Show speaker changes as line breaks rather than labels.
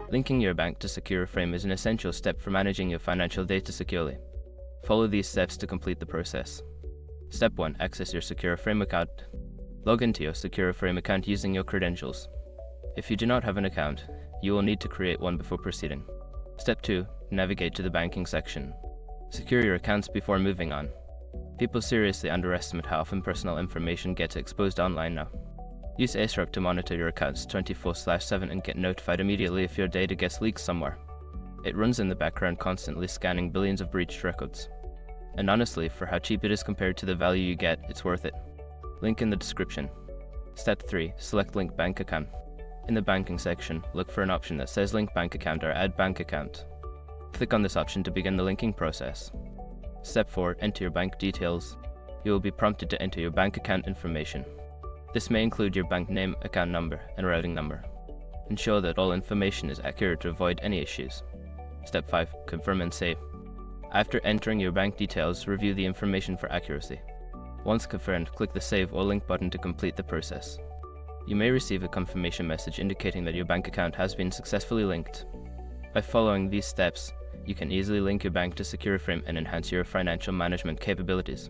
Linking your bank to Secureframe is an essential step for managing your financial data securely. Follow these steps to complete the process. Step 1. Access your Secureframe account. Log into your Secureframe account using your credentials. If you do not have an account, you will need to create one before proceeding. Step 2. Navigate to the banking section. Secure your accounts before moving on. People seriously underestimate how often personal information gets exposed online now. Use ASRock to monitor your accounts 24/7 and get notified immediately if your data gets leaked somewhere. It runs in the background, constantly scanning billions of breached records. And honestly, for how cheap it is compared to the value you get, it's worth it. Link in the description. Step 3. Select Link Bank Account. In the banking section, look for an option that says Link Bank Account or Add Bank Account. Click on this option to begin the linking process. Step 4. Enter your bank details. You will be prompted to enter your bank account information. This may include your bank name, account number, and routing number. Ensure that all information is accurate to avoid any issues. Step 5. Confirm and save. After entering your bank details, review the information for accuracy. Once confirmed, click the Save or Link button to complete the process. You may receive a confirmation message indicating that your bank account has been successfully linked. By following these steps, you can easily link your bank to Secureframe and enhance your financial management capabilities.